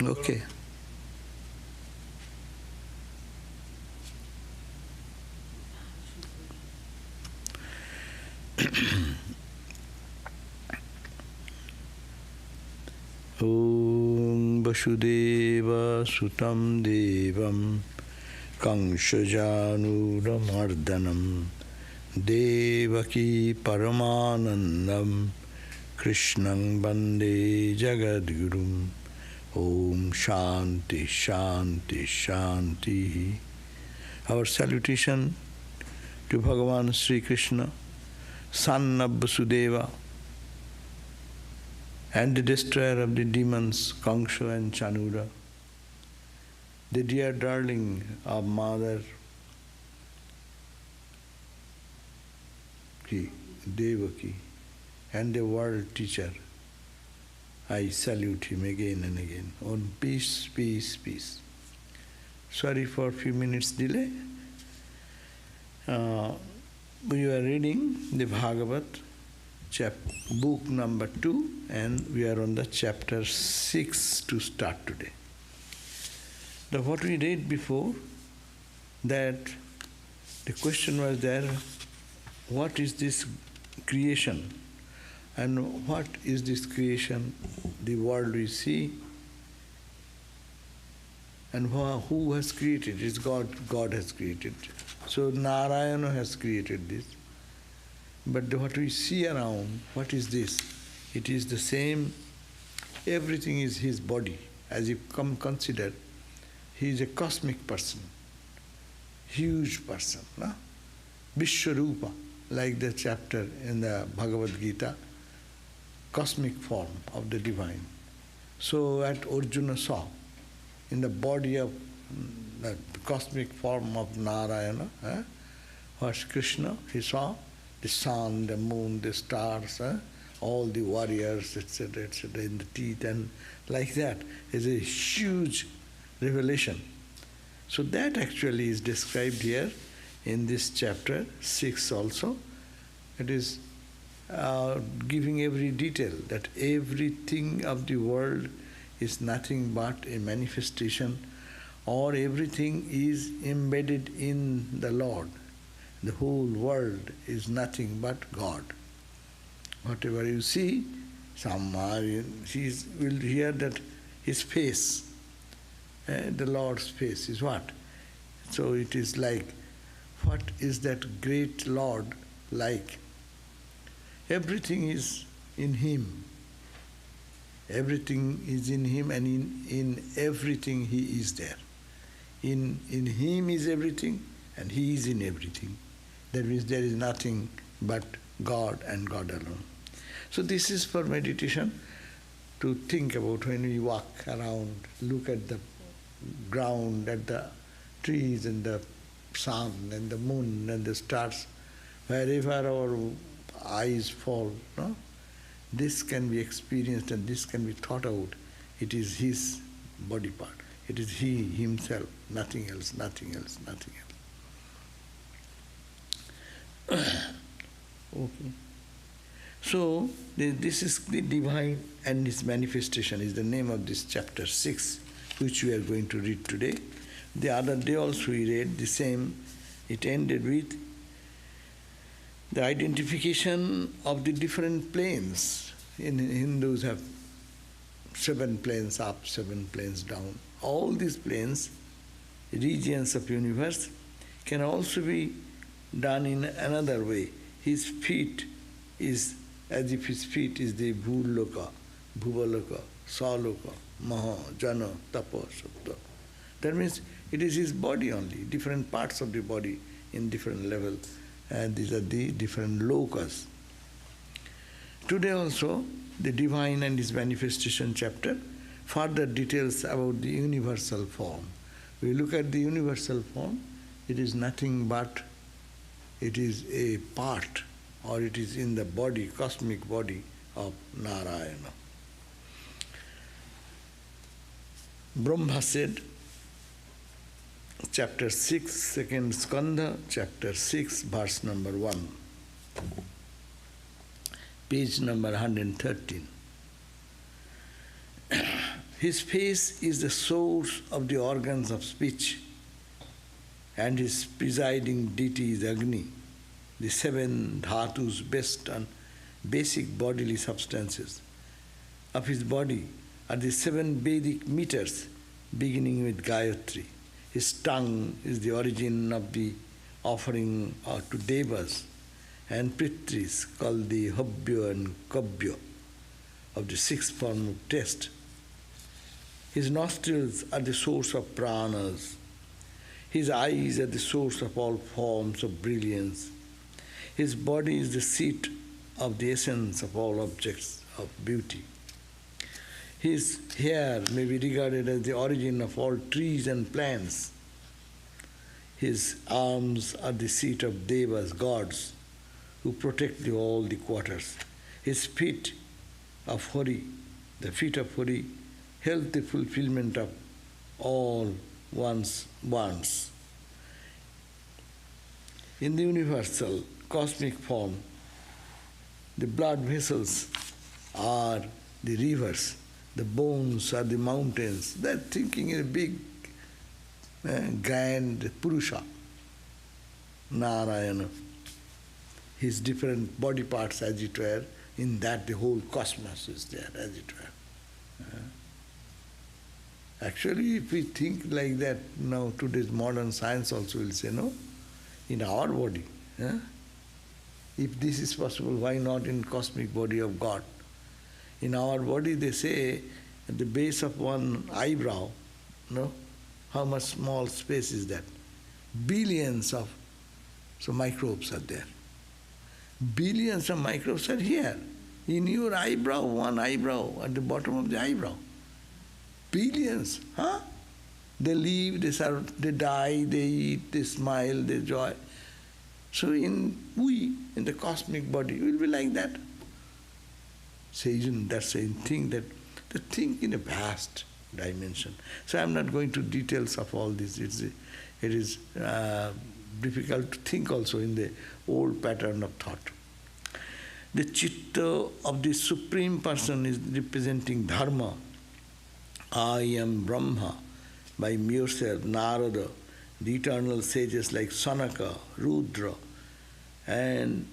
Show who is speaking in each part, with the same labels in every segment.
Speaker 1: Okay. Om Vasudeva Sutam Devam Kangshajanuramardanam Devaki Paramanandam Krishnang Bande Jagadgurum. Om Shanti Shanti Shanti. Our salutation to Bhagavan Sri Krishna, son of Vasudeva, and the destroyer of the demons, Kangsha and Chanura, the dear darling of Mother Devaki, and the world teacher. I salute him again and again. On peace, peace, peace. Sorry for a few minutes delay. We are reading the Bhagavat, book number 2, and we are on the chapter 6 to start today. Now what we read before, that the question was there, what is this creation? And what is this creation, the world we see? And who has created? It's God. God has created. So Narayana has created this. But what we see around, what is this? It is the same, everything is his body. As you consider, he is a cosmic person, huge person, no? Vishwarupa, like the chapter in the Bhagavad Gita, cosmic form of the divine. So at Arjuna saw, in the body of the cosmic form of Narayana, was Krishna, he saw the sun, the moon, the stars, all the warriors, etc., in the teeth, and like that is a huge revelation. So that actually is described here in this chapter 6 also. It is giving every detail that everything of the world is nothing but a manifestation, or everything is embedded in the Lord. The whole world is nothing but God. Whatever you see, some will hear that his face, the Lord's face is what? So it is like, what is that great Lord like? Everything is in him. Everything is in him, and in everything he is there. In him is everything, and he is in everything. That means there is nothing but God and God alone. So this is for meditation, to think about when we walk around, look at the ground, at the trees and the sun and the moon and the stars, wherever our eyes fall, no? This can be experienced and this can be thought out. It is his body part. It is he himself, nothing else, nothing else, nothing else. Okay. So this is the divine and its manifestation is the name of this chapter 6, which we are going to read today. The other day also we read the same. It ended with the identification of the different planes. In Hindus have 7 planes up, 7 planes down. All these planes, regions of universe, can also be done in another way. His feet is as if his feet is the Bhuloka, Bhuvaloka, Saloka, Maha, Jana, Tapa, Sabda. That means it is his body only, different parts of the body in different levels. And these are the different lokas. Today also, the divine and its manifestation chapter further details about the universal form. We look at the universal form, it is nothing but, it is a part, or it is in the body, cosmic body of Narayana. Brahma said, chapter 6, second skandha, chapter 6, verse number 1, page number 113. His face is the source of the organs of speech, and his presiding deity is Agni, the 7 dhatus based on basic bodily substances. Of his body are the 7 Vedic meters, beginning with Gayatri. His tongue is the origin of the offering to devas and pitris, called the habya and kabya, of the 6th form of taste. His nostrils are the source of pranas. His eyes are the source of all forms of brilliance. His body is the seat of the essence of all objects of beauty. His hair may be regarded as the origin of all trees and plants. His arms are the seat of devas, gods, who protect all the quarters. His feet of Hari, the feet of Hari, help the fulfillment of all one's wants. In the universal cosmic form, the blood vessels are the rivers, the bones are the mountains. They're thinking in a big, grand Purusha, Narayana. His different body parts, as it were, in that the whole cosmos is there, as it were. Actually, if we think like that, now today's modern science also will say, no, in our body. If this is possible, why not in cosmic body of God? In our body, they say, at the base of one eyebrow, no, how much small space is that? Billions of microbes are there. Billions of microbes are here. In your eyebrow, one eyebrow, at the bottom of the eyebrow. Billions, huh? They live, they die, they eat, they smile, they joy. So in the cosmic body, will be like that. That's a thing that they think in a vast dimension. So I'm not going to details of all this. It is difficult to think also in the old pattern of thought. The chitta of the Supreme Person is representing Dharma. I am Brahma, by yourself, Narada, the eternal sages like Sanaka, Rudra, and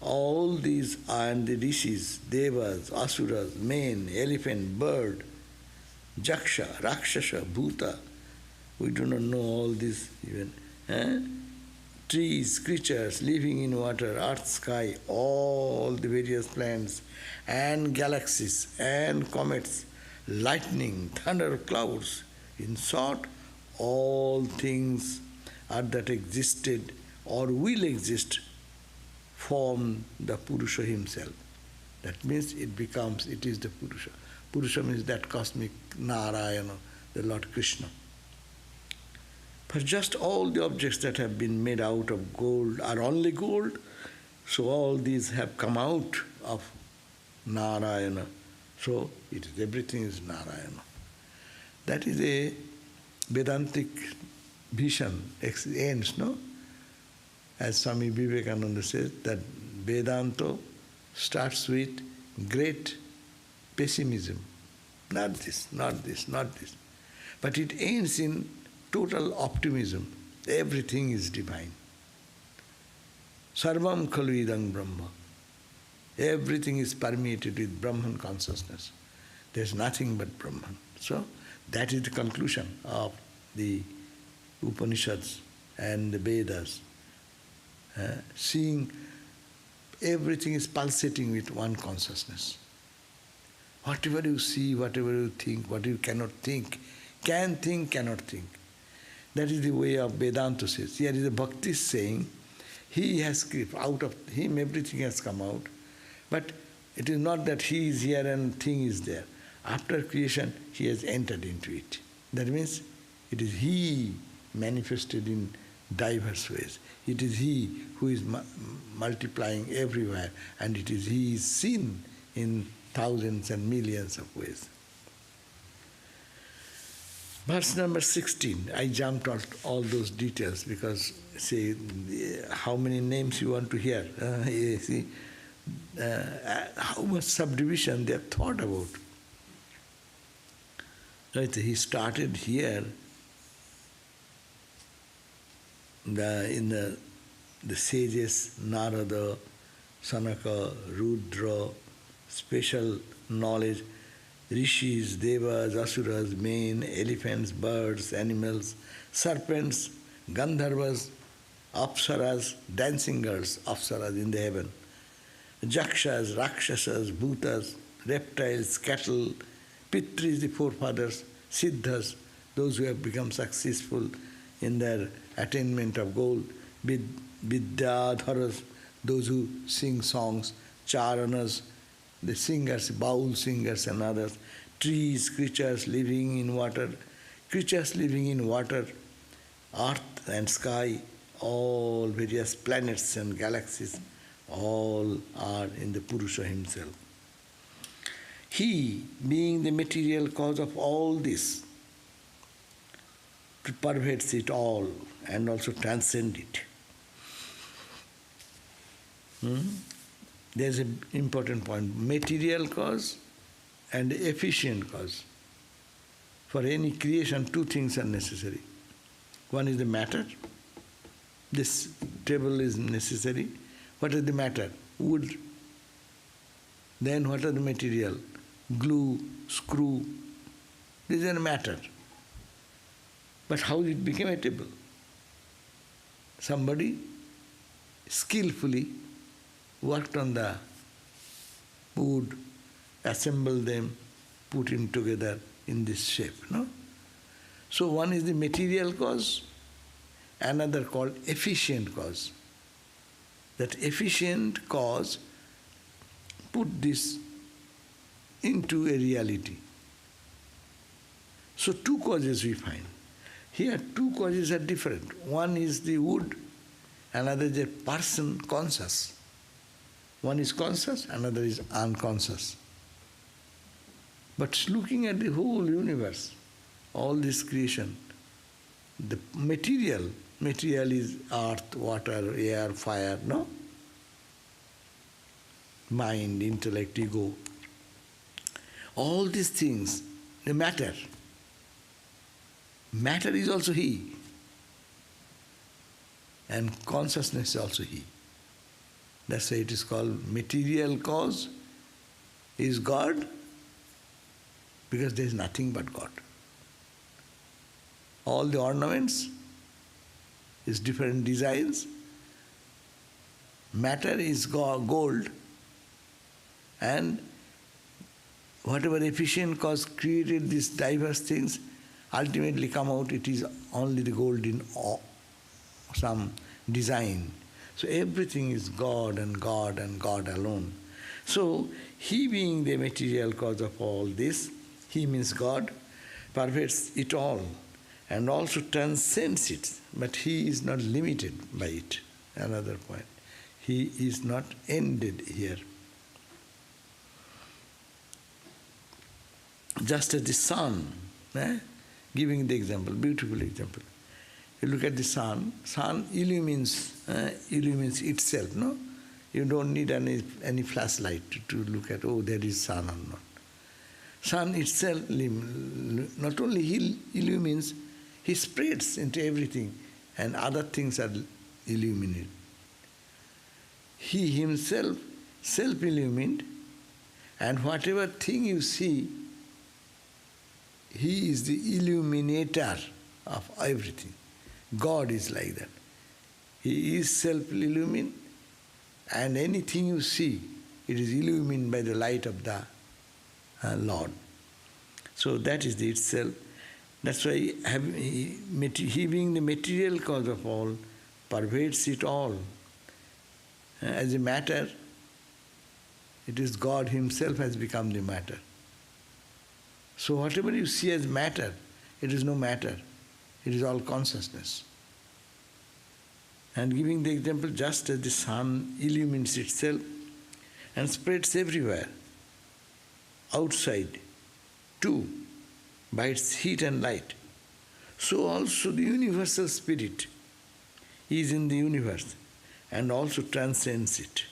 Speaker 1: all these and the rishis, devas, asuras, men, elephant, bird, jaksha, rakshasa, bhuta. We do not know all this even. Trees, creatures living in water, earth, sky, all the various planets, and galaxies, and comets, lightning, thunder, clouds. In short, all things that existed or will exist form the Purusha himself. That means it is the Purusha. Purusha means that cosmic Narayana, the Lord Krishna. For just all the objects that have been made out of gold are only gold, so all these have come out of Narayana. So everything is Narayana. That is a Vedantic vision, ends, no? As Swami Vivekananda says, that Vedanta starts with great pessimism. Not this, not this, not this. But it ends in total optimism. Everything is divine. Sarvam khalu idam Brahma. Everything is permeated with Brahman consciousness. There's nothing but Brahman. So, that is the conclusion of the Upanishads and the Vedas. Seeing everything is pulsating with one consciousness. Whatever you see, whatever you think, what you cannot think, can think, cannot think. That is the way of Vedanta says. Here is a Bhakti saying, he has, out of him everything has come out. But it is not that he is here and thing is there. After creation, he has entered into it. That means it is he manifested in diverse ways. It is he who is multiplying everywhere, and it is he is seen in thousands and millions of ways. Verse number 16, I jumped all those details because, say, how many names you want to hear? See, how much subdivision they have thought about. Right, he started here in the sages, Narada, Sanaka, Rudra, special knowledge, rishis, devas, asuras, men, elephants, birds, animals, serpents, gandharvas, apsaras, dancing girls, apsaras in the heaven, jakshas, rakshasas, bhutas, reptiles, cattle, pitris, the forefathers, siddhas, those who have become successful in their attainment of goal, vidyadharas, those who sing songs, charanas, the singers, baul singers and others, trees, creatures living in water, earth and sky, all various planets and galaxies, all are in the Purusha himself. He, being the material cause of all this, pervades it all and also transcends it. There's an important point. Material cause and efficient cause. For any creation, two things are necessary. One is the matter. This table is necessary. What is the matter? Wood. Then what are the material? Glue, screw. These are matter. But how it became a table? Somebody skillfully worked on the wood, assembled them, put it together in this shape, no? So one is the material cause, another called efficient cause. That efficient cause put this into a reality. So two causes we find. Here two causes are different. One is the wood, another is a person conscious. One is conscious, another is unconscious. But looking at the whole universe, all this creation, the material is earth, water, air, fire, no? Mind, intellect, ego. All these things, they matter. Matter is also he. And consciousness is also he. That's why it is called material cause is God, because there is nothing but God. All the ornaments is different designs. Matter is gold, and whatever efficient cause created these diverse things, ultimately come out, it is only the gold in some design. So everything is God and God and God alone. So he being the material cause of all this, he means God, pervades it all and also transcends it, but he is not limited by it. Another point. He is not ended here. Just as the sun, giving the example, beautiful example. You look at the sun illumines itself, no? You don't need any flashlight to look at, oh, there is sun or not. Sun itself, not only he illumines, he spreads into everything, and other things are illuminated. He himself, self-illumined, and whatever thing you see, he is the illuminator of everything. God is like that. He is self-illumined, and anything you see, it is illumined by the light of the Lord. So that is the itself. That's why he being the material cause of all, pervades it all. As a matter, it is God himself has become the matter. So whatever you see as matter, it is no matter. It is all consciousness. And giving the example, just as the sun illumines itself and spreads everywhere, outside too, by its heat and light, so also the universal spirit is in the universe and also transcends it.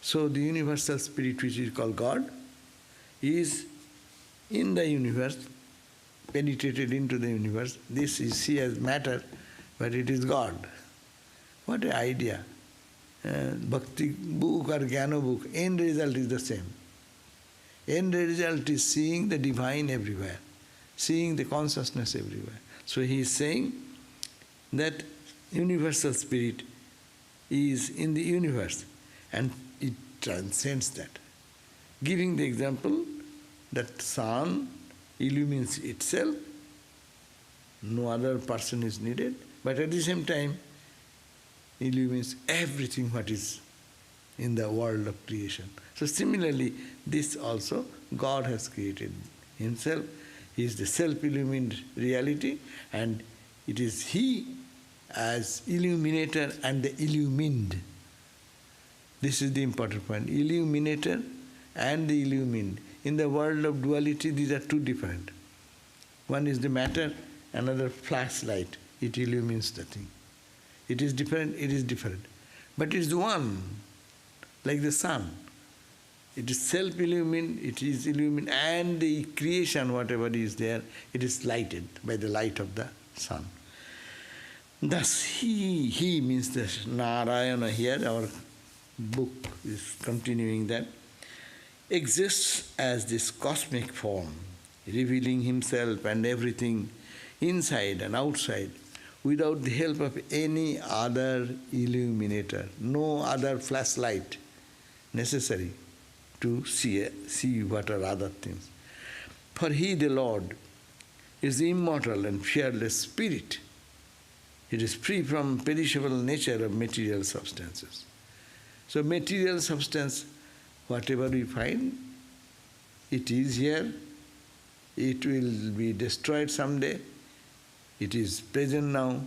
Speaker 1: So the universal spirit, which is called God, is in the universe, penetrated into the universe. This is see as matter, but it is God. What an idea. Bhakti book or Jnana book, end result is the same. End result is seeing the divine everywhere, seeing the consciousness everywhere. So he is saying that universal spirit is in the universe and it transcends that. Giving the example that sun illumines itself, no other person is needed, but at the same time illumines everything what is in the world of creation. So similarly, this also God has created himself. He is the self-illumined reality, and it is he as illuminator and the illumined. This is the important point. Illuminator and the illumined. In the world of duality, these are two different. One is the matter, another flashlight. It illumines the thing. It is different, it is different. But it is one, like the sun. It is self-illumined, it is illumined, and the creation, whatever is there, it is lighted by the light of the sun. Thus, he means this Narayana here, our book is continuing that, exists as this cosmic form, revealing himself and everything inside and outside, without the help of any other illuminator, no other flashlight necessary to see what are other things. For he, the Lord, is the immortal and fearless spirit. It is free from perishable nature of material substances. So material substance, whatever we find, it is here, it will be destroyed someday, it is present now,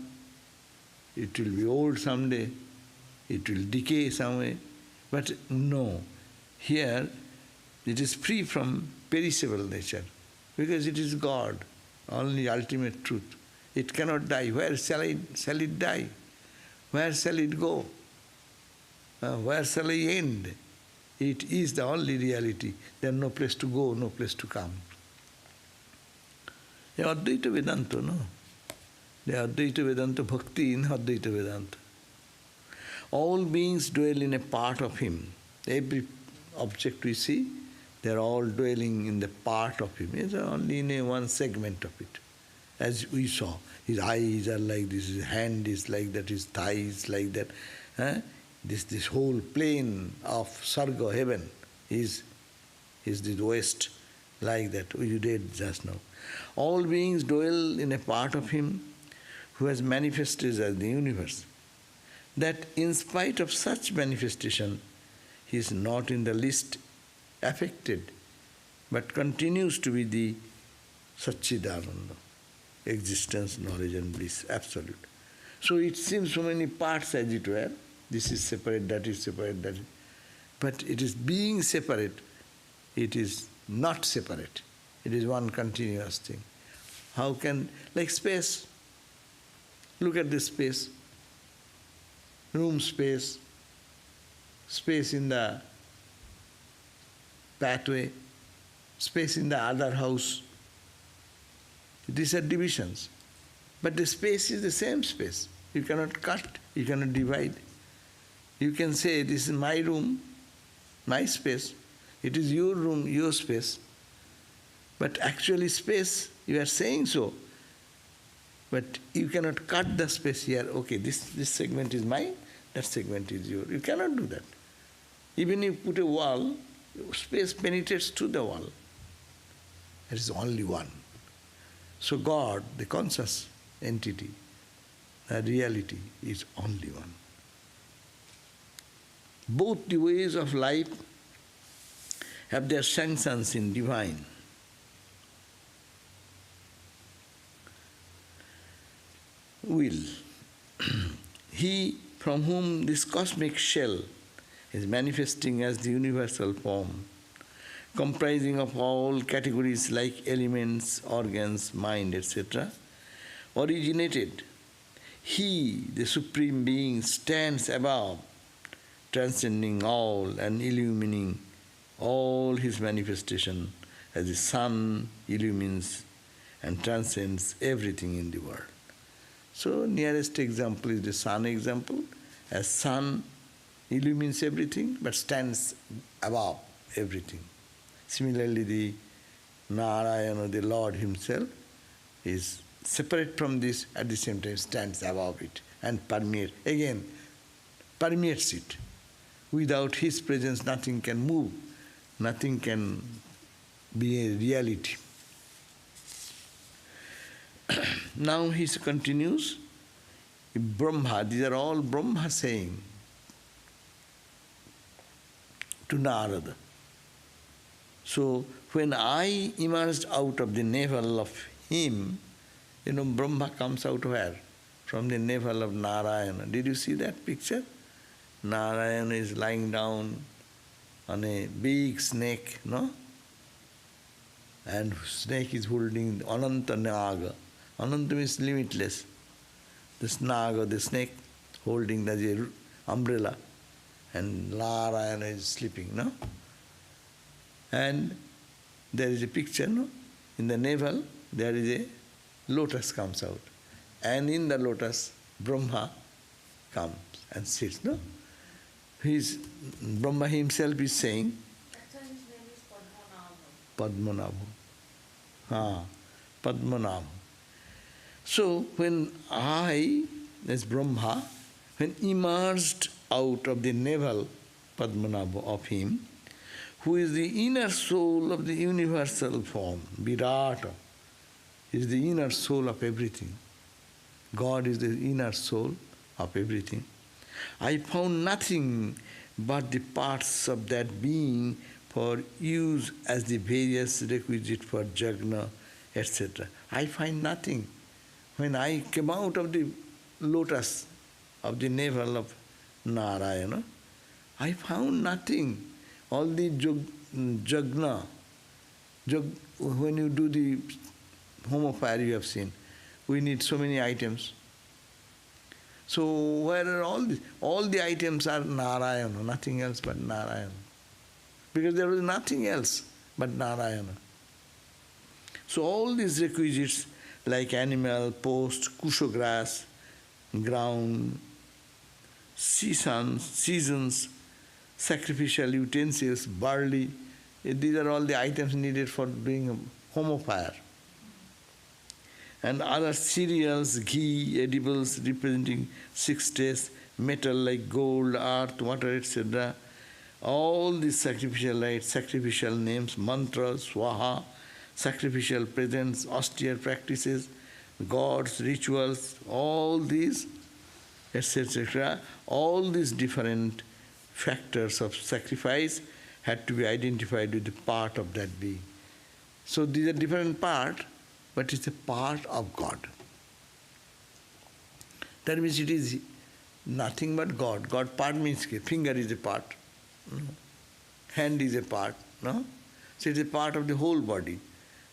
Speaker 1: it will be old someday, it will decay somewhere. But no, here it is free from perishable nature, because it is God, only ultimate truth. It cannot die. Where shall it die? Where shall it go? Where shall I end? It is the only reality. There is no place to go, no place to come. The Advaita Vedanta, no? The Advaita Vedanta Bhakti in Advaita Vedanta. All beings dwell in a part of him. Every object we see, they are all dwelling in the part of him. It's only in one segment of it. As we saw, his eyes are like this, his hand is like that, his thigh is like that. This whole plane of Sarga, heaven, is the west, like that. You read just now. All beings dwell in a part of him who has manifested as the universe. That in spite of such manifestation, he is not in the least affected, but continues to be the Satchidananda, existence, knowledge and bliss, absolute. So it seems so many parts as it were, this is separate, that is separate, that is, but it is being separate, it is not separate. It is one continuous thing. How can, like space, look at this space, room space, space in the pathway, space in the other house. These are divisions. But the space is the same space. You cannot cut, you cannot divide. You can say, this is my room, my space. It is your room, your space. But actually space, you are saying so. But you cannot cut the space here. Okay, this segment is mine, that segment is yours. You cannot do that. Even if you put a wall, space penetrates to the wall. There is only one. So God, the conscious entity, the reality, is only one. Both the ways of life have their sanctions in divine. Will. He from whom this cosmic shell is manifesting as the universal form, comprising of all categories like elements, organs, mind, etc., originated. He, the Supreme Being, stands above, transcending all and illumining all his manifestation as the sun illumines and transcends everything in the world. So nearest example is the sun example, as sun illumines everything but stands above everything. Similarly, the Narayana, the Lord himself, is separate from this, at the same time stands above it and permeates it. Without his presence nothing can move, nothing can be a reality. Now he continues, Brahma, these are all Brahma saying to Narada. So when I emerged out of the navel of him, Brahma comes out where? From the navel of Narayana. Did you see that picture? Narayana is lying down on a big snake, no? And snake is holding Ananta Naga. Ananta means limitless. This Naga, the snake, holding the umbrella, and Narayana is sleeping, no? And there is a picture, no? In the navel, there is a lotus comes out. And in the lotus, Brahma comes and sits, no? Brahma himself is saying,
Speaker 2: actually his name is Padmanabha.
Speaker 1: Padmanabha. Padmanabha. So when I, as Brahma, when emerged out of the navel, Padmanabha, of him, who is the inner soul of the universal form, Virata, is the inner soul of everything. God is the inner soul of everything. I found nothing but the parts of that being for use as the various requisite for jhana, etc. I find nothing. When I came out of the lotus of the navel of Narayana, I found nothing. All the jhana, when you do the home of fire, you have seen, we need so many items. So where are all these? All the items are Narayana, nothing else but Narayana. Because there was nothing else but Narayana. So all these requisites like animal, post, kusha grass, ground, seasons, sacrificial utensils, barley, these are all the items needed for doing a home of fire. And other cereals, ghee, edibles representing 6 tastes, metal like gold, earth, water, etc. All these sacrificial rites, sacrificial names, mantras, swaha, sacrificial presents, austere practices, gods, rituals, all these, etc. All these different factors of sacrifice had to be identified with the part of that being. So these are different parts, but it's a part of God. That means it is nothing but God. God part means finger is a part, hand is a part, no? So it's a part of the whole body.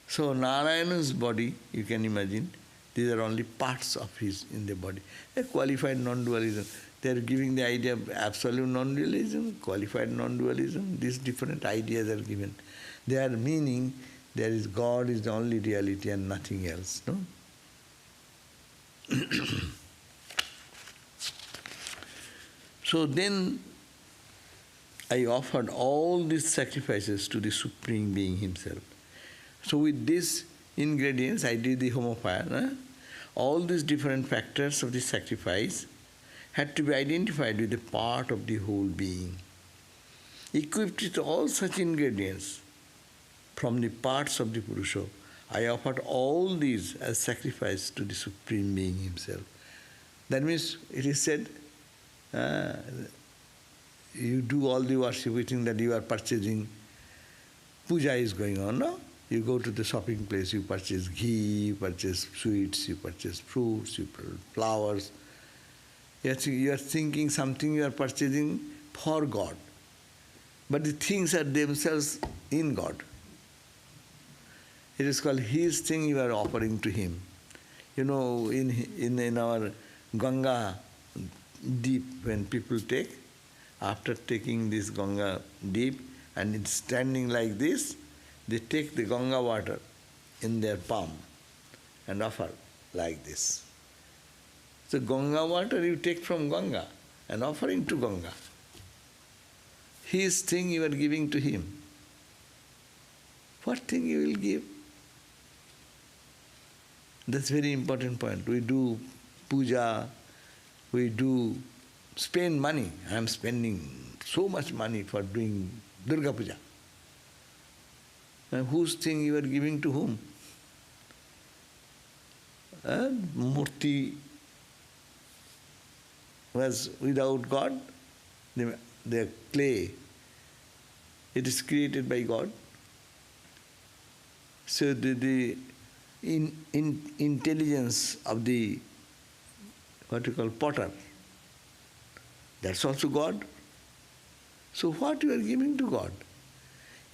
Speaker 1: So Narayana's body, you can imagine, these are only parts of his in the body. A qualified non-dualism. They are giving the idea of absolute non-dualism, qualified non-dualism. These different ideas are given. They are meaning there is God is the only reality and nothing else. No? So then I offered all these sacrifices to the Supreme Being himself. So with these ingredients I did the home of fire. All these different factors of the sacrifice had to be identified with a part of the whole being. Equipped with all such ingredients from the parts of the Purusha, I offered all these as sacrifice to the Supreme Being himself. That means it is said, you do all the worship, we think that you are purchasing, puja is going on, no? You go to the shopping place, you purchase ghee, you purchase sweets, you purchase fruits, you purchase flowers. You are thinking something you are purchasing for God. But the things are themselves in God. It is called His thing you are offering to Him. You know, in our Ganga deep, when people take, after taking this Ganga deep and it's standing like this, they take the Ganga water in their palm and offer like this. So Ganga water you take from Ganga and offering to Ganga. His thing you are giving to him. What thing you will give? That's very important point. We do puja, we do spend money. I am spending so much money for doing Durga Puja. And whose thing you are giving to whom? Murti was without God. The clay, it is created by God. So the intelligence of the, what you call, potter, that's also God. So what you are giving to God?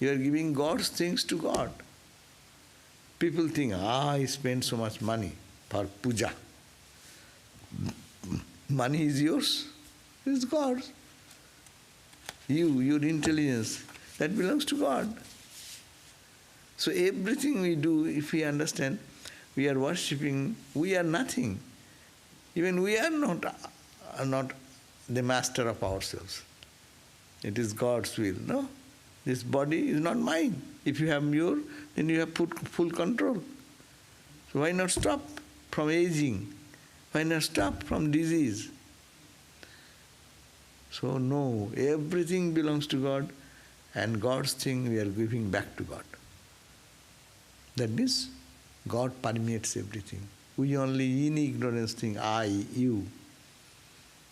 Speaker 1: You are giving God's things to God. People think, I spend so much money for puja. Money is yours, it's God's. Your intelligence, that belongs to God. So everything we do, if we understand, we are worshipping, we are nothing. Even we are not the master of ourselves. It is God's will, no? This body is not mine. If you have your, then you have full control. So why not stop from aging? Why not stop from disease? So no, everything belongs to God, and God's thing we are giving back to God. That means God permeates everything. We only in ignorance think, I, you.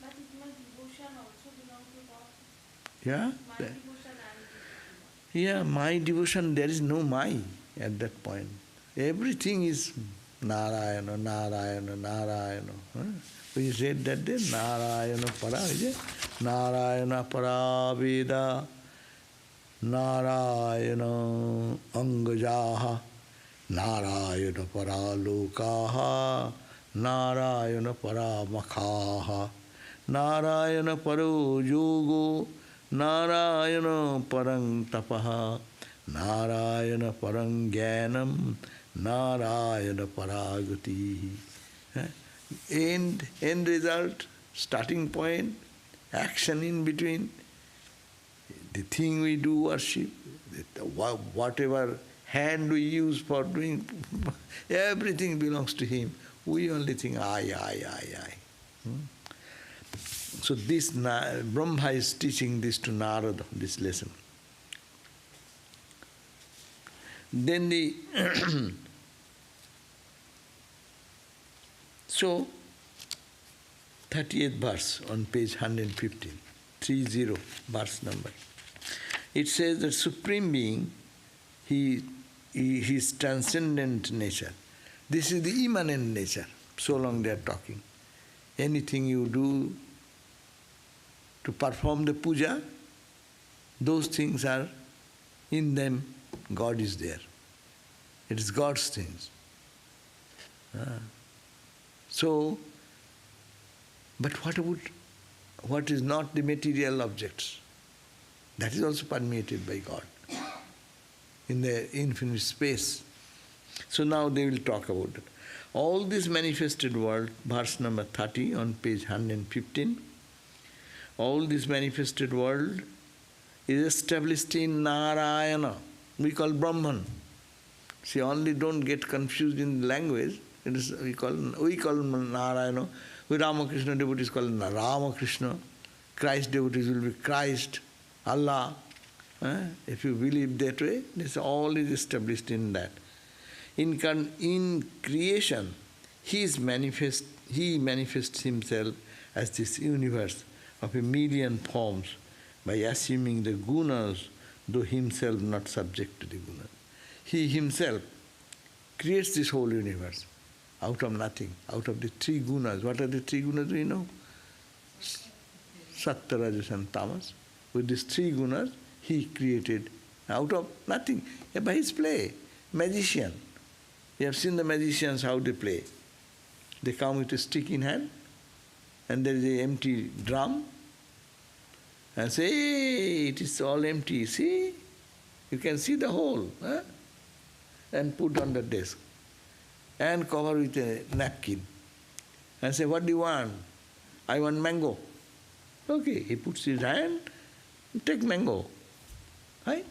Speaker 2: But if my devotion also belongs to God?
Speaker 1: Yeah?
Speaker 2: My devotion and
Speaker 1: Yeah, my devotion, there is no my at that point. Everything is Narayana, Narayana, Narayana. Huh? We read that day, Narayana para, is it? Narayana para Veda, Narayana Angajaha, Narayana para Lokaha, Narayana para Makhaha, Narayana paro Yogo, Narayana parang tapaha, Narayana parang jnanam, Narayana paragati. End result, starting point, action in between, the thing we do worship, whatever hand we use for doing, everything belongs to him. We only think, I. So this Brahma is teaching this to Narada, this lesson. Then the so 38th verse on page 115, 30 verse number. It says that Supreme Being, his transcendent nature. This is the immanent nature, so long they are talking. Anything you do to perform the puja, those things are in them, God is there. It is God's things. So, but what is not the material objects? That is also permeated by God in the infinite space. So now they will talk about it. All this manifested world, verse number 30 on page 115, all this manifested world is established in Narayana. We call Brahman. See, only don't get confused in language. It is, we call Narayana. We Ramakrishna devotees call Ramakrishna. Christ devotees will be Christ, Allah. If you believe that way, this all is established in that. In creation, he manifests himself as this universe of 1,000,000 forms by assuming the gunas, though himself not subject to the gunas. He himself creates this whole universe out of nothing, out of the 3 gunas. What are the 3 gunas, do you know? Sattva, Rajas and Tamas. With these 3 gunas, he created out of nothing, by his play. Magician. You have seen the magicians how they play. They come with a stick in hand, and there is an empty drum, and say, hey, it is all empty, see? You can see the hole. And put on the desk. And cover with a napkin. And say, what do you want? I want mango. Okay, he puts his hand, take mango. Right?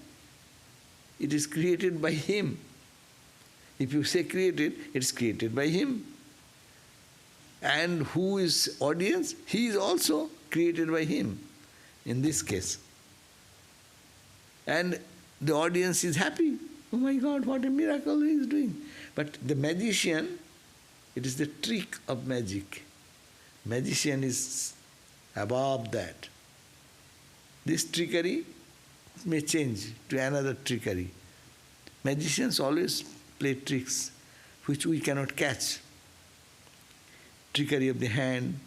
Speaker 1: It is created by him. If you say created, it's created by him. And who is audience? He is also created by him, in this case. And the audience is happy. Oh my God, what a miracle he is doing. But the magician, it is the trick of magic. Magician is above that. This trickery may change to another trickery. Magicians always play tricks which we cannot catch. Trickery of the hand,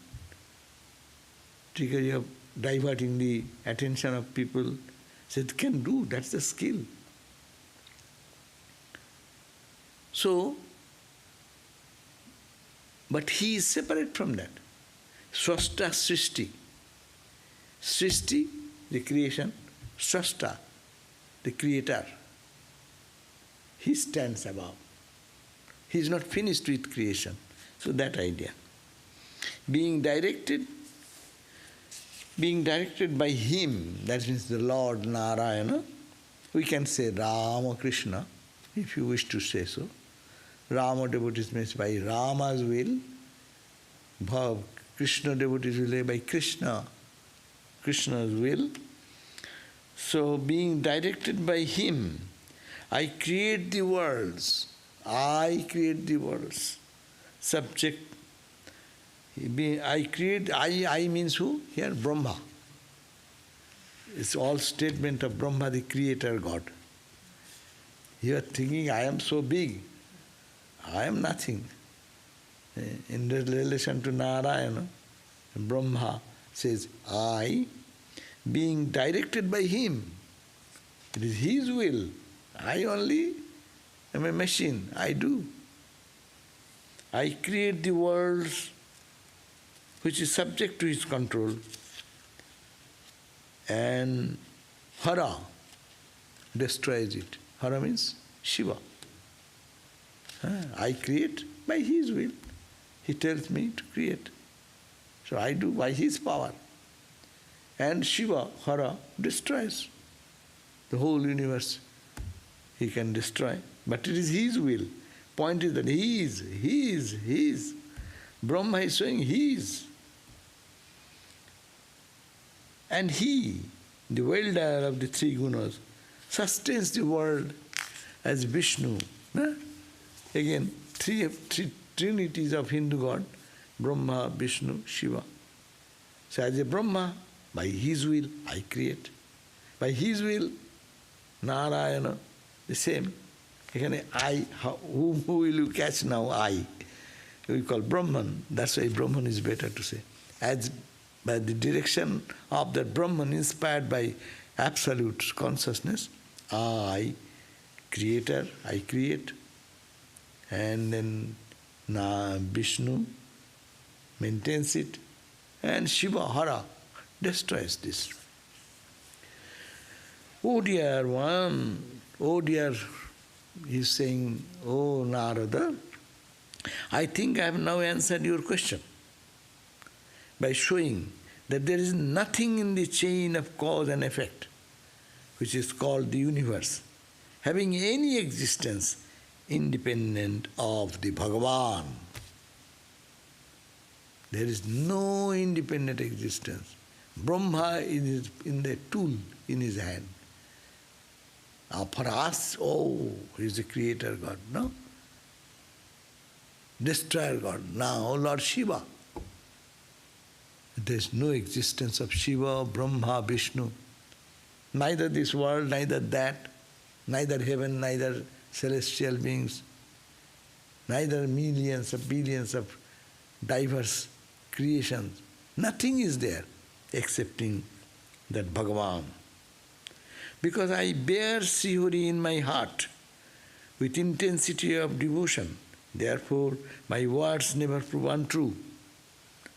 Speaker 1: trickery of diverting the attention of people. So it can do, that's the skill. So, but he is separate from that. Swasta Srishti. Srishti, the creation. Swasta, the creator. He stands above. He is not finished with creation. So that idea. Being directed by him, that means the Lord Narayana, we can say Rama Krishna, if you wish to say so. Rama devotees means by Rama's will, Krishna devotees will say by Krishna's will. So being directed by him, I create the worlds. I create the worlds. Subject. I means who? Here, Brahma. It's all statement of Brahma, the creator God. You are thinking, I am so big. I am nothing. In relation to Narayana, Brahma says, I, being directed by him. It is his will. I only am a machine. I do. I create the worlds which is subject to his control. And Hara destroys it. Hara means Shiva. I create by his will. He tells me to create. So I do by his power. And Shiva, Hara, destroys the whole universe. He can destroy. But it is his will. Point is that he is. Brahma is saying he is. And he, the welder of the three gunas, sustains the world as Vishnu. Again, three trinities of Hindu God, Brahma, Vishnu, Shiva. So as a Brahma, by his will, I create. By his will, Narayana, the same. Again, I, who will you catch now? I. We call Brahman. That's why Brahman is better to say. As by the direction of that Brahman inspired by absolute consciousness, I, creator, I create. And then Vishnu maintains it. And Shiva, Hara, destroys this. Oh dear one, oh dear, he's saying, oh Narada, I think I have now answered your question by showing that there is nothing in the chain of cause and effect, which is called the universe, having any existence independent of the Bhagavan. There is no independent existence. Brahma is in the tool in his hand. For us, oh, he is the creator God, no? Destroyer God. Now, Lord Shiva. There is no existence of Shiva, Brahma, Vishnu. Neither this world, neither that, neither heaven, neither celestial beings, neither millions of billions of diverse creations. Nothing is there excepting that Bhagavan. Because I bear Srihari in my heart with intensity of devotion, therefore my words never prove untrue.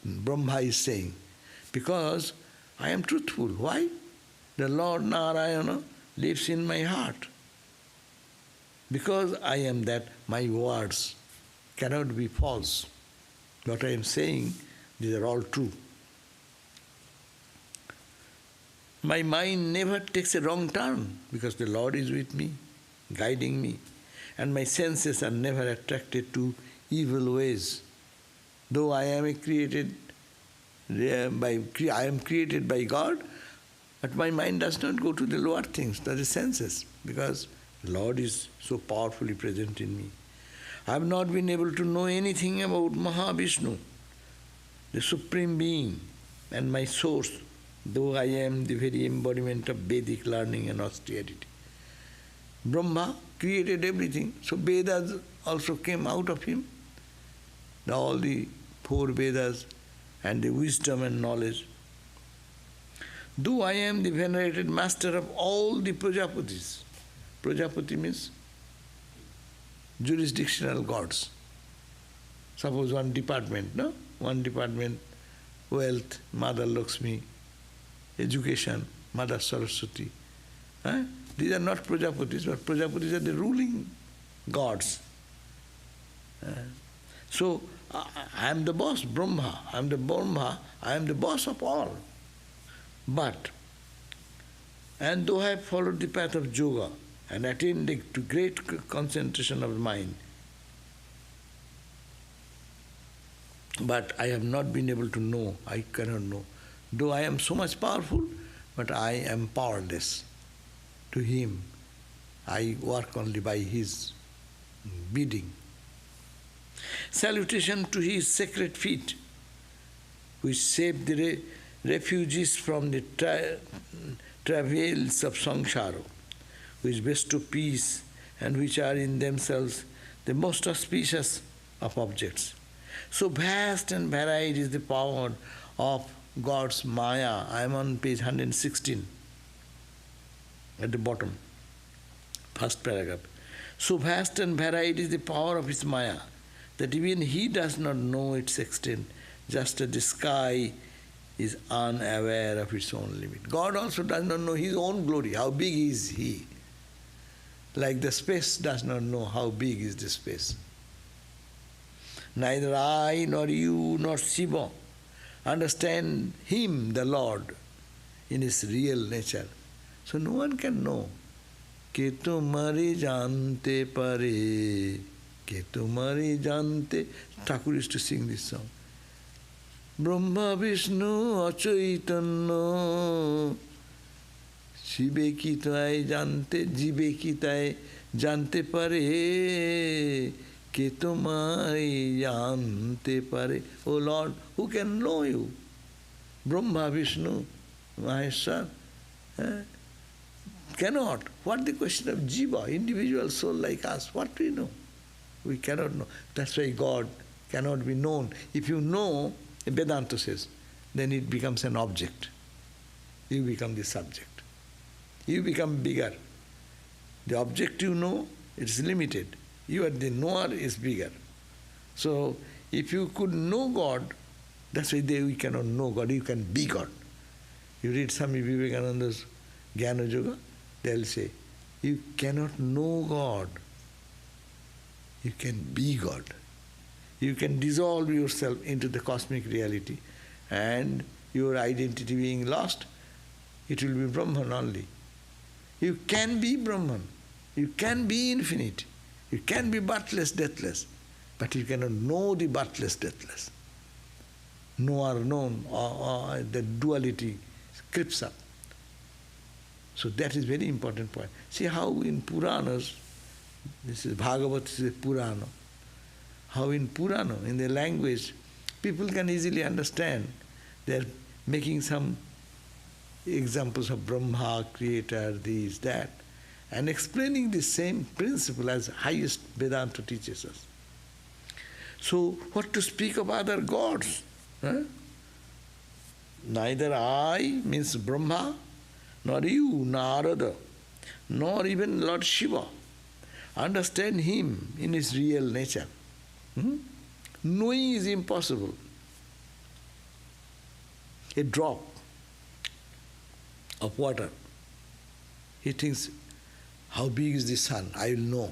Speaker 1: Brahma is saying, because I am truthful. Why? The Lord Narayana lives in my heart. Because I am that, my words cannot be false. What I am saying, these are all true. My mind never takes a wrong turn because the Lord is with me, guiding me, and my senses are never attracted to evil ways. Though I am created by God, but my mind does not go to the lower things, that is senses, because the Lord is so powerfully present in me. I have not been able to know anything about Mahavishnu, the Supreme Being, and my source, though I am the very embodiment of Vedic learning and austerity. Brahma created everything, so Vedas also came out of him. All the 4 Vedas and the wisdom and knowledge. Though I am the venerated master of all the Prajapatis. Prajapati means jurisdictional gods. Suppose one department, no? One department, wealth, Mother Lakshmi, education, Mother Saraswati. These are not Prajapatis, but Prajapatis are the ruling gods. So, I am the boss, Brahma. I am the Brahma, I am the boss of all. But, and though I have followed the path of yoga and attained to great concentration of mind, but I have not been able to know, I cannot know. Though I am so much powerful, but I am powerless to him. I work only by his bidding. Salutation to his sacred feet, which save the refugees from the travails of samsara, which bestow peace and which are in themselves the most auspicious of objects. So vast and varied is the power of God's Maya. I am on page 116, at the bottom, first paragraph. So vast and varied is the power of his Maya, that even he does not know its extent, just as the sky is unaware of its own limit. God also does not know his own glory, how big is he. Like the space does not know how big is the space. Neither I, nor you, nor Shiva understand him, the Lord, in his real nature. So no one can know. Ke tumhare jante pare, ke tumhare jante. Thakur used to sing this song. Brahma Vishnu Achaitanya, Shive ki taye jante, jive ki taye jante pare, ke tumhare jante pare. O Lord, who can know you? Brahma, Vishnu, Maheshwar, cannot. What the question of jiva, individual soul like us? What do we know? We cannot know. That's why God cannot be known. If you know, Vedanta says, then it becomes an object. You become the subject. You become bigger. The object you know, it's limited. You are the knower is bigger. So, if you could know God, that's why we cannot know God, you can be God. You read Swami Vivekananda's Jnana Yoga, they'll say, you cannot know God, you can be God. You can dissolve yourself into the cosmic reality, and your identity being lost, it will be Brahman only. You can be Brahman, you can be infinite, you can be birthless, deathless, but you cannot know the birthless, deathless. Knower known, or the duality creeps up. So that is very important point. See how in Puranas, this is Bhagavatam, is a Purana, how in Purana, in the language, people can easily understand. They are making some examples of Brahma, creator, this, that, and explaining the same principle as highest Vedanta teaches us. So what to speak of other gods? Neither I, means Brahma, nor you, Narada, nor even Lord Shiva understand him in his real nature. Knowing is impossible. A drop of water He thinks, how big is the sun? I will know.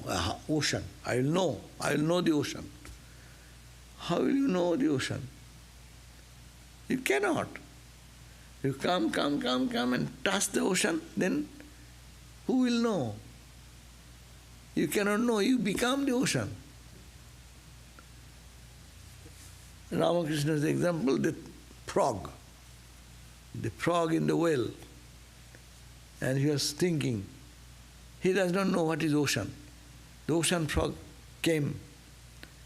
Speaker 1: Ocean. I will know. I will know the ocean. How will you know the ocean? You cannot. You come and touch the ocean, then who will know? You cannot know. You become the ocean. Ramakrishna's example, the frog in the well. And he was thinking, he does not know what is ocean. The ocean frog came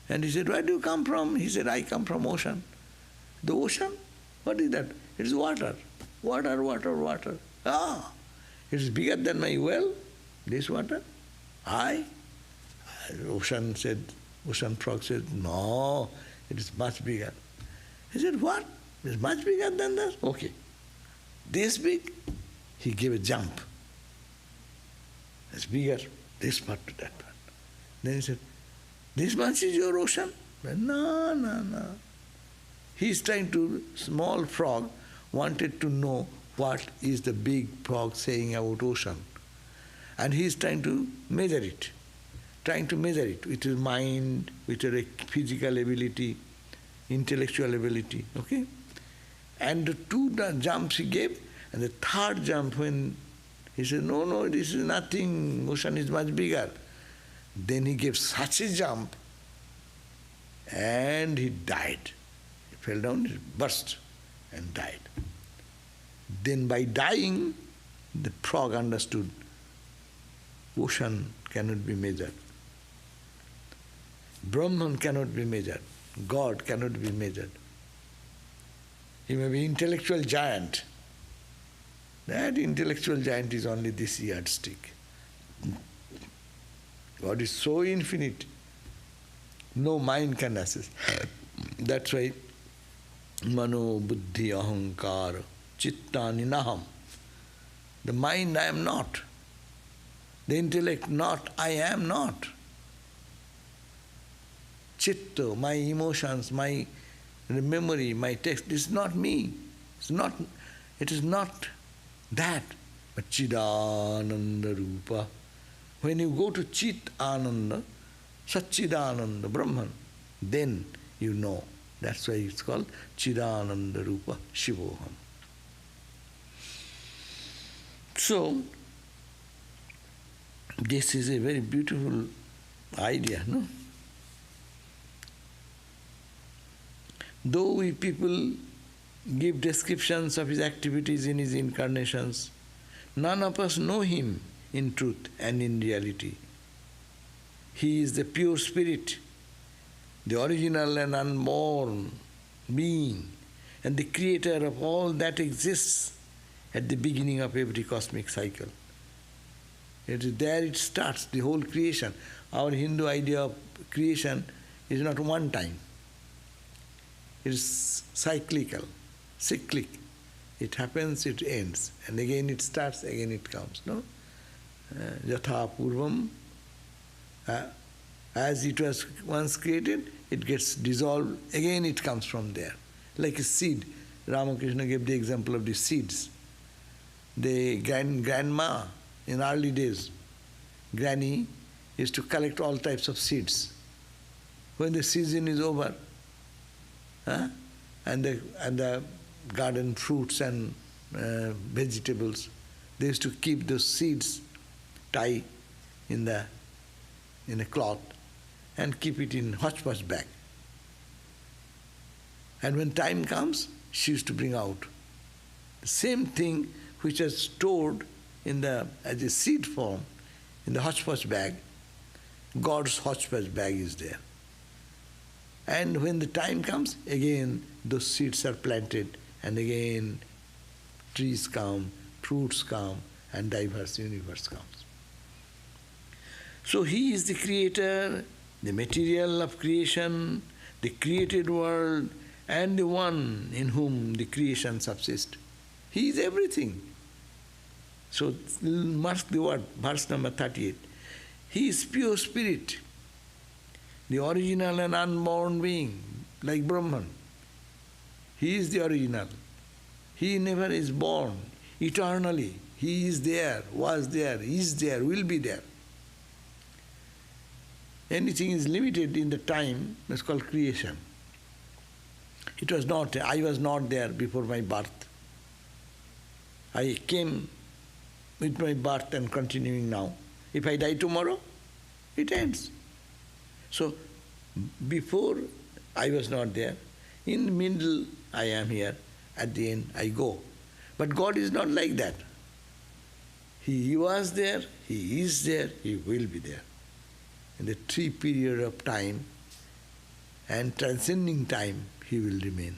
Speaker 1: and he said, where do you come from? He said, I come from ocean. The ocean? What is that? It is water. Water. Ah, it is bigger than my well, this water. Ocean frog said, no, it is much bigger. He said, what? It is much bigger than that? Okay. This big? He gave a jump. It's bigger, this part to that part. Then he said, this much is your ocean? No. He's trying to, small frog wanted to know what is the big frog saying about ocean. And he's trying to measure it with his mind, with a physical ability, intellectual ability, okay? And the two jumps he gave, and the third jump when he said, no, this is nothing, ocean is much bigger. Then he gave such a jump, and he died. He fell down, he burst, and died. Then by dying, the frog understood, ocean cannot be measured. Brahman cannot be measured. God cannot be measured. He may be intellectual giant. That intellectual giant is only this yardstick. God is so infinite, no mind can assess. That's why mano buddhi ahankara chittani naham. The mind I am not. The intellect not, I am not. Chitta, my emotions, my memory, my text, this is not me. It is not that, but Chidananda Rupa. When you go to Chit Ananda, Satchidananda Brahman, then you know. That's why it's called Chidananda Rupa Shivoham. So, this is a very beautiful idea, no? Though we people give descriptions of his activities in his incarnations, none of us know him in truth and in reality. He is the pure spirit, the original and unborn being, and the creator of all that exists at the beginning of every cosmic cycle. There it starts, the whole creation. Our Hindu idea of creation is not one time. It is cyclical, cyclic. It happens, it ends, and again it starts, again it comes, no? Yatha purvam, as it was once created, it gets dissolved, again it comes from there. Like a seed. Ramakrishna gave the example of the seeds. The grandma, in early days, granny used to collect all types of seeds. When the season is over, and the garden fruits and vegetables, they used to keep those seeds tie in a cloth and keep it in hodgepodge bag. And when time comes, she used to bring out the same thing which is stored as a seed form in the hodgepodge bag. God's hodgepodge bag is there. And when the time comes, again those seeds are planted, and again trees come, fruits come, and diverse universe comes. So he is the creator, the material of creation, the created world, and the one in whom the creation subsists. He is everything. So mark the word, verse number 38. He is pure spirit, the original and unborn being, like Brahman. He is the original. He never is born. Eternally, He is there, was there, is there, will be there. Anything is limited in the time, that's called creation. It was not, I was not there before my birth. I came with my birth and continuing now. If I die tomorrow, it ends. So, before I was not there, in the middle I am here, at the end I go. But God is not like that. He was there, He is there, He will be there. In the 3 period of time and transcending time, He will remain.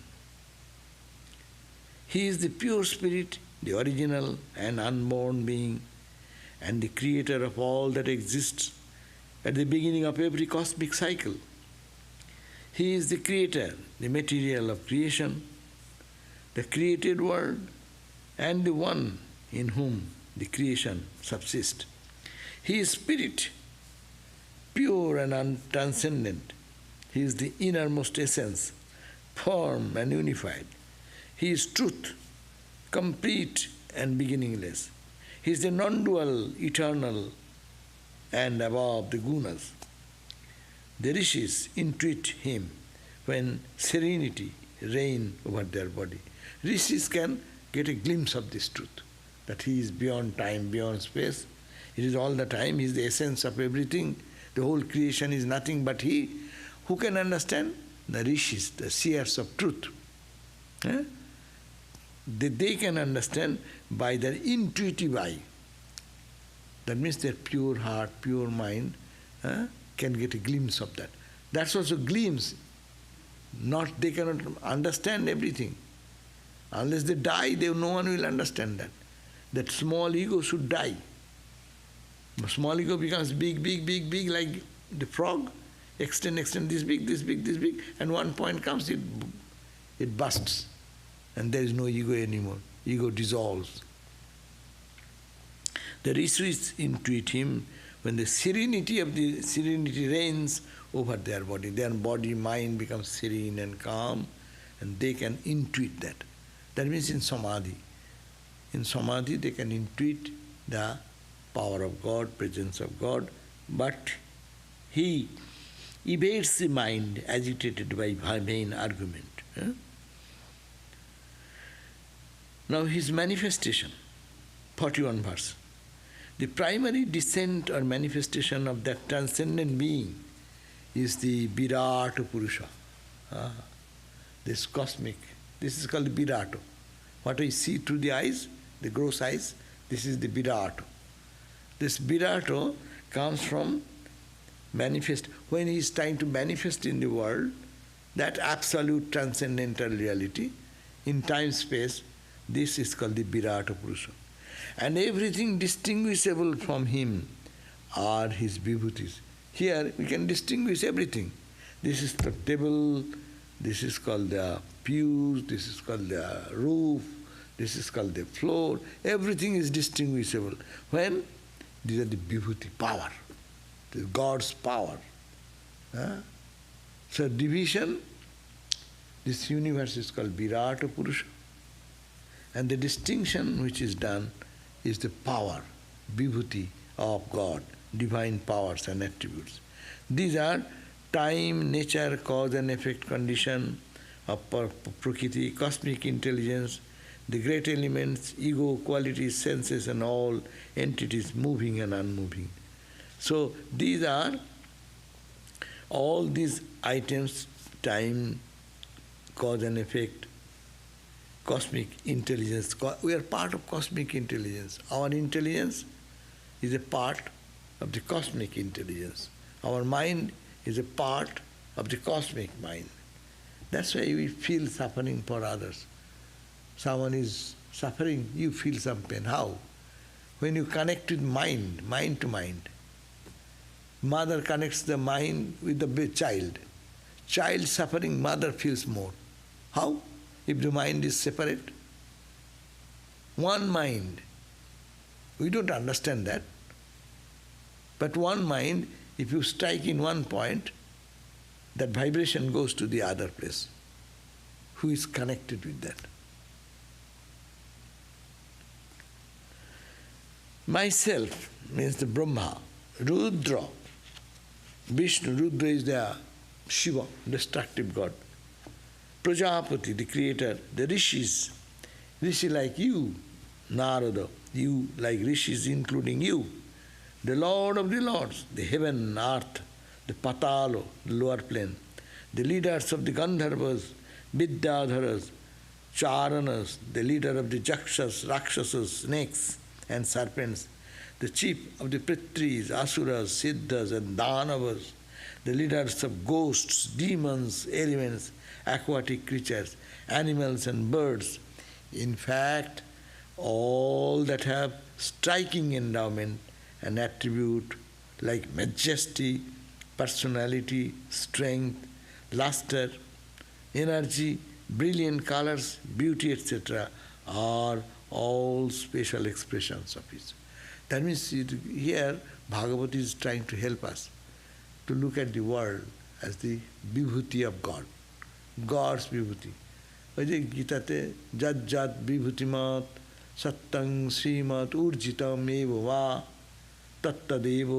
Speaker 1: He is the pure spirit, the original and unborn being, and the creator of all that exists at the beginning of every cosmic cycle. He is the creator, the material of creation, the created world, and the one in whom the creation subsists. He is spirit, pure and transcendent. He is the innermost essence, firm and unified. He is truth, complete and beginningless. He is the non-dual, eternal, and above the gunas. The rishis intuit Him when serenity reigns over their body. Rishis can get a glimpse of this truth, that He is beyond time, beyond space. It is all the time, He is the essence of everything. The whole creation is nothing but He. Who can understand? The rishis, the seers of truth. They can understand by their intuitive eye. That means their pure heart, pure mind can get a glimpse of that. That's also glimpse. Not, they cannot understand everything. Unless they die, no one will understand that. That small ego should die. Small ego becomes big, big, big, big, like the frog. Extend, this big, this big, this big, and one point comes, it bursts. And there is no ego anymore. Ego dissolves. The rishis intuit Him when the serenity reigns over their body. Their body, mind becomes serene and calm, and they can intuit that. That means in samadhi. In samadhi they can intuit the power of God, presence of God, but He evades the mind agitated by vain argument. Now His manifestation, 41 verse. The primary descent or manifestation of that transcendent being is the Virata Purusa. This cosmic, this is called the Virata. What we see through the eyes, the gross eyes, this is the Virata. This Virata comes from manifest, when he is trying to manifest in the world, that absolute transcendental reality, in time-space, this is called the Virata Purusa. And everything distinguishable from Him are His vibhutis. Here we can distinguish everything. This is the table, this is called the pews, this is called the roof, this is called the floor. Everything is distinguishable. When? These are the vibhuti, power. This is God's power. So division, this universe is called Virata Purusa. And the distinction which is done is the power, vibhuti of God, divine powers and attributes. These are time, nature, cause and effect condition of prakriti, cosmic intelligence, the great elements, ego, qualities, senses and all entities moving and unmoving. So these are all these items, time, cause and effect, cosmic intelligence. We are part of cosmic intelligence. Our intelligence is a part of the cosmic intelligence. Our mind is a part of the cosmic mind. That's why we feel suffering for others. Someone is suffering, you feel some pain. How? When you connect with mind, mind to mind. Mother connects the mind with the child. Child suffering, mother feels more. How? If the mind is separate. One mind. We don't understand that. But one mind, if you strike in one point, that vibration goes to the other place. Who is connected with that? Myself means the Brahma, Rudra, Vishnu, Rudra is the Shiva, destructive god. Prajapati, the creator, the rishis, rishi like you, Narada, you like rishis including you, the Lord of the Lords, the heaven, earth, the Patalo, the lower plane, the leaders of the Gandharvas, Vidyadharas, Charanas, the leader of the Jakshas, Rakshasas, snakes and serpents, the chief of the Pritris, Asuras, Siddhas and Danavas, the leaders of ghosts, demons, elements, aquatic creatures, animals and birds. In fact, all that have striking endowment and attribute like majesty, personality, strength, luster, energy, brilliant colors, beauty, etc. are all special expressions of it. That means here Bhagavad is trying to help us to look at the world as the vibhuti of God, God's vibhuti. ওই যে গীতাতে যৎ যৎ বিভূতিমৎ সত্যং শ্রীমৎ ঊর্জিতম এব বা তত্তদেব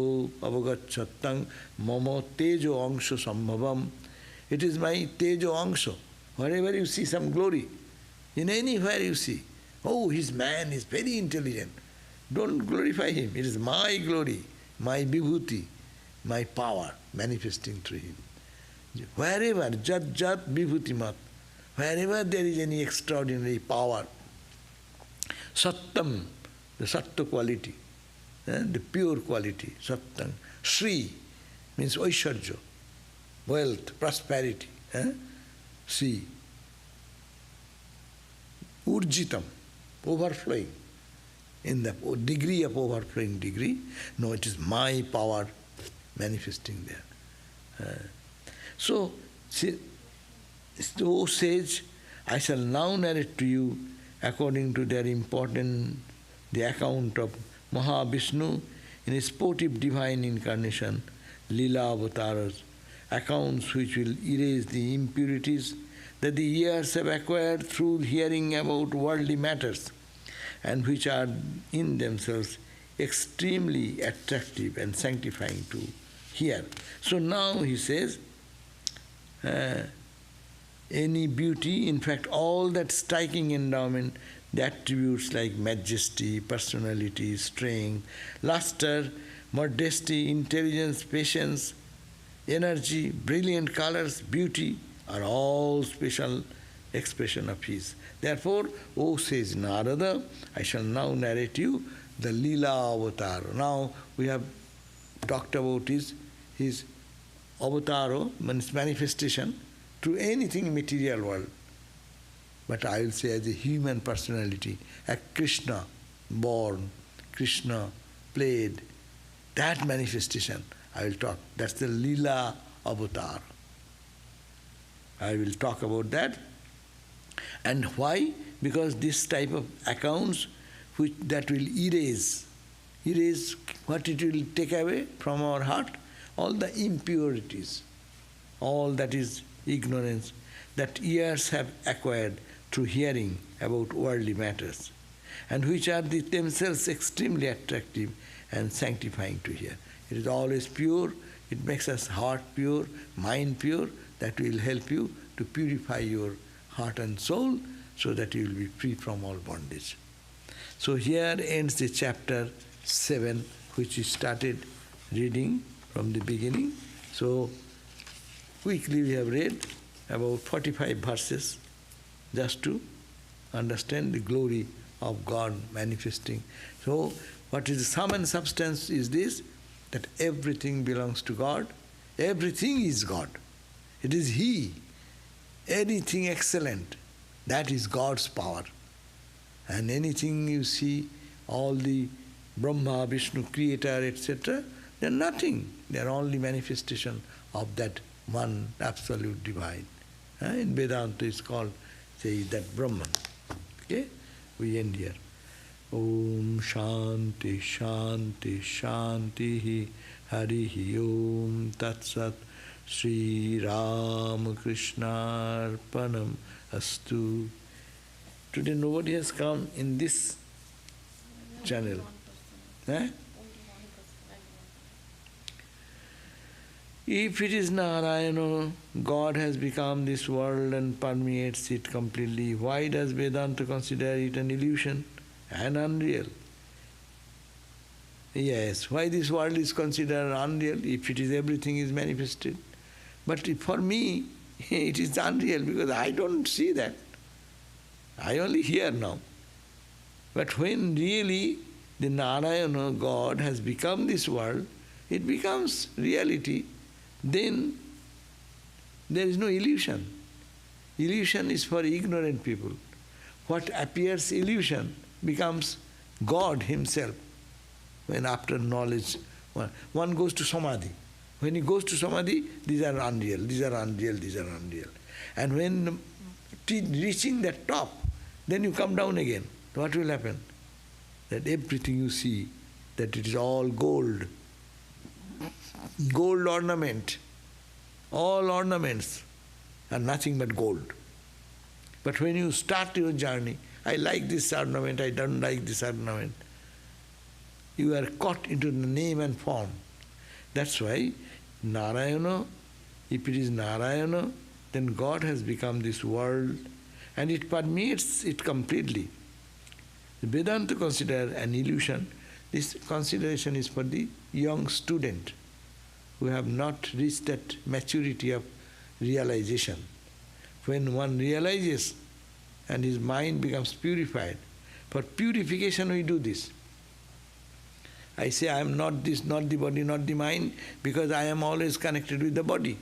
Speaker 1: অবগচ্ছত্তং মম তেজো অংশ সম্ভবম. It is my tejo angsha. Wherever you see some glory, in anywhere you see, oh, his man is very intelligent. Don't glorify him. It is my glory, my vibhuti, my power manifesting through him. Wherever, jat jat vibhutimat, wherever there is any extraordinary power, sattam, the sattva quality, the pure quality, sattam, Sri means Oisharja, wealth, prosperity, Sri, Urjitam, overflowing, in the degree of overflowing degree. No, it is my power manifesting there. So, O sage, I shall now narrate to you, according to their importance, the account of Mahavishnu in his sportive divine incarnation, Leela avatars, accounts which will erase the impurities that the years have acquired through hearing about worldly matters, and which are in themselves extremely attractive and sanctifying to hear. So now he says, any beauty, in fact all that striking endowment, the attributes like majesty, personality, strength, luster, modesty, intelligence, patience, energy, brilliant colors, beauty, are all special expression of his. Therefore, O says Narada, I shall now narrate you the Leela avatar. Now we have talked about his avataro, means manifestation, to anything material world. But I will say as a human personality, a Krishna born, Krishna played, that manifestation I will talk. That's the Leela avatar. I will talk about that. And why? Because this type of accounts that will erase what it will take away from our heart, all the impurities, all that is ignorance, that ears have acquired through hearing about worldly matters, and which are themselves extremely attractive and sanctifying to hear. It is always pure, it makes us heart pure, mind pure, that will help you to purify your heart and soul so that you will be free from all bondage. So here ends the chapter 7, which we started reading from the beginning. So quickly we have read about 45 verses just to understand the glory of God manifesting. So what is the sum and substance is this, that everything belongs to God, everything is God. It is He. Anything excellent, that is God's power. And anything you see, all the Brahma, Vishnu, Creator, etc., they are nothing. They are only manifestation of that one absolute divine. In Vedanta is called, say, that Brahman. Okay? We end here. Om Shanti Shanti Shanti Harihi Om Tat Sat Sri Ram Krishnarpanam Astu. Today nobody has come in this channel. Eh? If it is Narayana, God has become this world and permeates it completely, why does Vedanta consider it an illusion and unreal? Yes, why this world is considered unreal if it is everything is manifested? But for me, it is unreal because I don't see that. I only hear now. But when really the Narayana, God, has become this world, it becomes reality, then there is no illusion. Illusion is for ignorant people. What appears illusion becomes God Himself. When after knowledge, one goes to Samadhi. When he goes to Samadhi, these are unreal, these are unreal, these are unreal. And when reaching that top, then you come down again. What will happen? That everything you see, that it is all gold. Gold ornament. All ornaments are nothing but gold. But when you start your journey, I like this ornament, I don't like this ornament. You are caught into the name and form. That's why Narayana, if it is Narayana, then God has become this world and it permeates it completely. The Vedanta consider an illusion. This consideration is for the young student who have not reached that maturity of realization. When one realizes and his mind becomes purified, for purification we do this. I say I am not this, not the body, not the mind, because I am always connected with the body.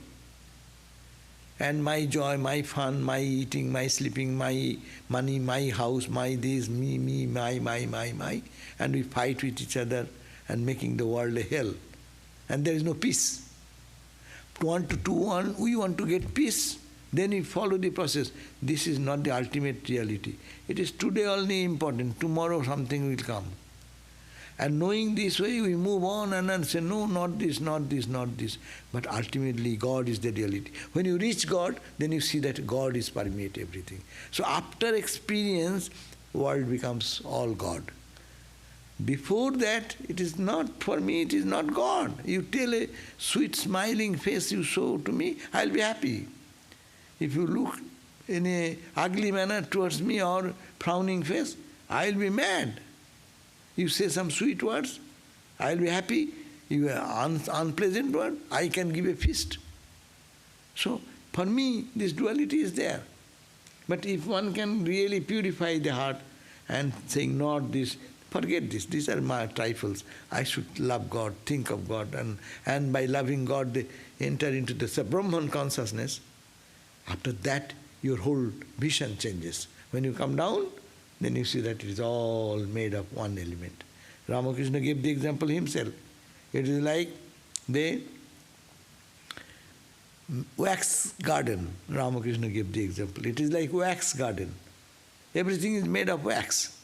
Speaker 1: And my joy, my fun, my eating, my sleeping, my money, my house, my this, me, my, and we fight with each other and making the world a hell. And there is no peace. We want to get peace, then we follow the process. This is not the ultimate reality. It is today only important, tomorrow something will come. And knowing this way, we move on and say, no, not this, not this, not this. But ultimately, God is the reality. When you reach God, then you see that God is permeate everything. So after experience, world becomes all God. Before that, it is not, for me, it is not God. You tell a sweet smiling face you show to me, I'll be happy. If you look in a ugly manner towards me or frowning face, I'll be mad. You say some sweet words, I'll be happy. You are unpleasant word, I can give a feast. So, for me, this duality is there. But if one can really purify the heart and saying, not this, forget this, these are my trifles. I should love God, think of God, and by loving God, they enter into the Brahman consciousness. After that, your whole vision changes. When you come down, then you see that it is all made of one element. Ramakrishna gave the example himself. It is like the wax garden. Ramakrishna gave the example. It is like wax garden. Everything is made of wax.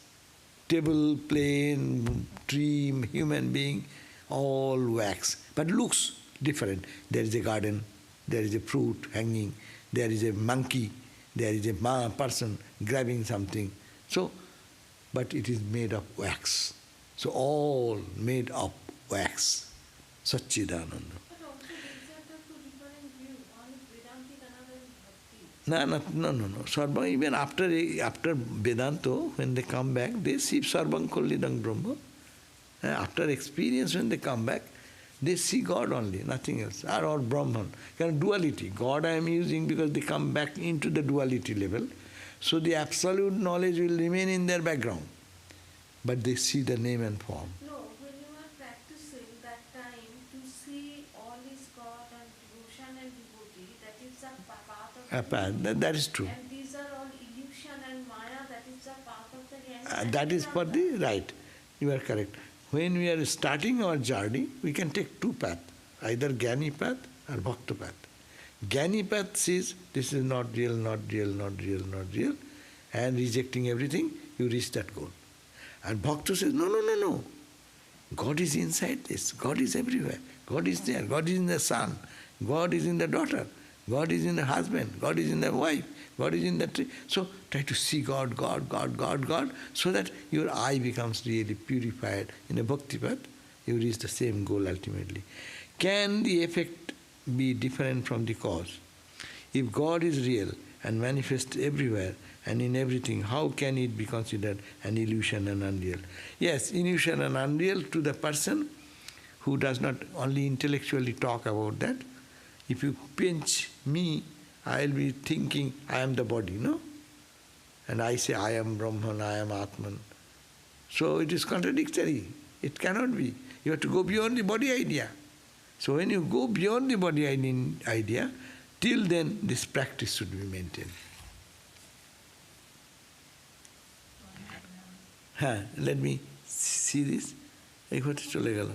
Speaker 1: Table, plane, tree, human being, all wax. But looks different. There is a garden, there is a fruit hanging, there is a monkey, there is a person grabbing something. So, but it is made of wax. So all made of wax. Satchidananda.
Speaker 2: But also these are the two different views. One is Vedantic, another is Bhakti.
Speaker 1: No. Sarvang, even after Vedanta, when they come back, they see Sarvang Kollidang Brahma. After experience, when they come back, they see God only, nothing else. Or Brahman. Kind of duality. God I am using because they come back into the duality level. So the absolute knowledge will remain in their background. But they see the name and form.
Speaker 2: No, when you are practicing that time to see all is God and devotion and devotee, that is a part of the
Speaker 1: That is true.
Speaker 2: And these are all illusion and Maya, that is a part of the reality.
Speaker 1: That is for the right. You are correct. When we are starting our journey, we can take two paths, either Jnani path or Bhakta path. Jnani path says, this is not real, not real, not real, not real, and rejecting everything, you reach that goal. And Bhakta says, no. God is inside this. God is everywhere. God is there. God is in the son. God is in the daughter. God is in the husband, God is in the wife, God is in the tree. So try to see God, God, God, God, God, so that your eye becomes really purified. In a bhakti path, you reach the same goal ultimately. Can the effect be different from the cause? If God is real and manifests everywhere and in everything, how can it be considered an illusion and unreal? Yes, illusion and unreal to the person who does not only intellectually talk about that. If you pinch me, I will be thinking I am the body, no? And I say I am Brahman, I am Atman. So it is contradictory. It cannot be. You have to go beyond the body idea. So when you go beyond the body idea, till then this practice should be maintained. Let me see this. এই ঘটে চলে গেল।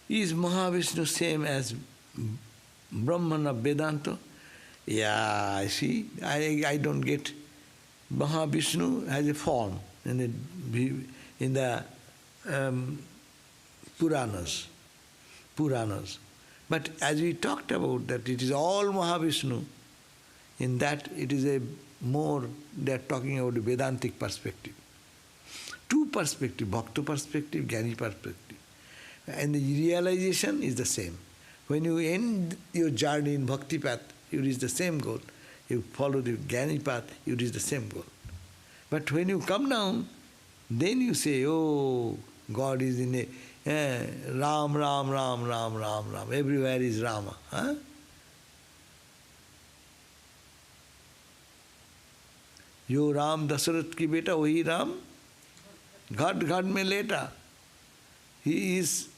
Speaker 1: Is Mahavishnu same as Brahman of Vedanta? Yeah, I see. I don't get. Mahavishnu has a form in the Puranas. But as we talked about that it is all Mahavishnu, in that it is a more, they are talking about a Vedantic perspective. Two perspectives, Bhakta perspective, Jnani perspective. And the realization is the same. When you end your journey in Bhakti path, you reach the same goal. You follow the Jnani path, you reach the same goal. But when you come down, then you say, oh, God is in a Ram, Ram, Ram, Ram, Ram, Ram. Everywhere is Rama. Huh? Yo Ram Dasarath ki beta, wahi Ram. Ghad ghad mein leta. He is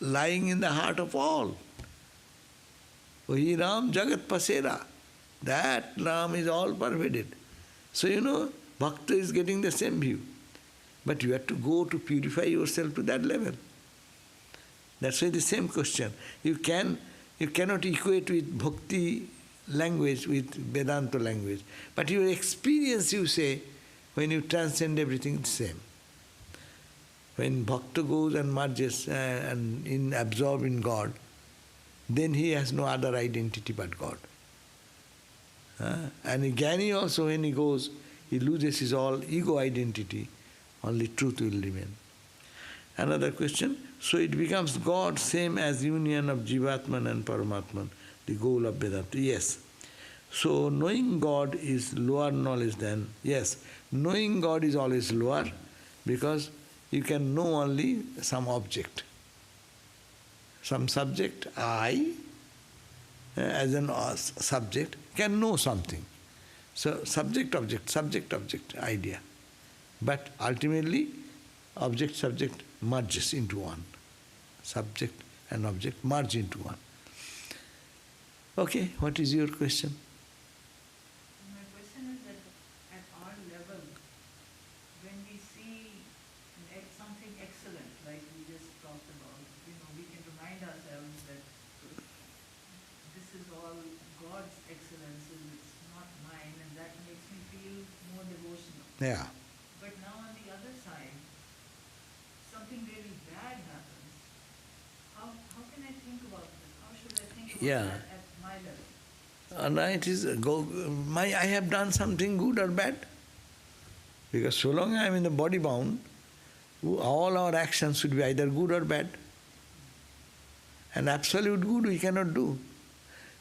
Speaker 1: lying in the heart of all. Wahi Ram Jagat Pasera. That Ram is all pervaded. So Bhakta is getting the same view. But you have to go to purify yourself to that level. That's why the same question. You cannot equate with Bhakti language with Vedanta language. But your experience, you say, when you transcend everything, it's the same. When Bhakta goes and merges and absorbed in God, then he has no other identity but God. And a Jnani also, when he goes, he loses his all ego identity, only truth will remain. Another question, so it becomes God same as union of Jivatman and Paramatman, the goal of Vedanta. Yes. So knowing God is lower knowledge than, yes, knowing God is always lower because you can know only some object. Some subject, I, as an subject, can know something. So subject-object idea. But ultimately, object-subject merges into one. Subject and object merge into one. Okay, what is your question?
Speaker 3: My question is that at our level, when we see something excellent, like we just talked about, we can remind ourselves that this is all God's excellence, it's not mine, and that makes me feel more devotional.
Speaker 1: Yeah.
Speaker 3: But now on the other side, something really bad happens. How can I think about this? How should I think about that at my level?
Speaker 1: And it is I have done something good or bad. Because so long I am in the body bound, all our actions should be either good or bad. And absolute good we cannot do.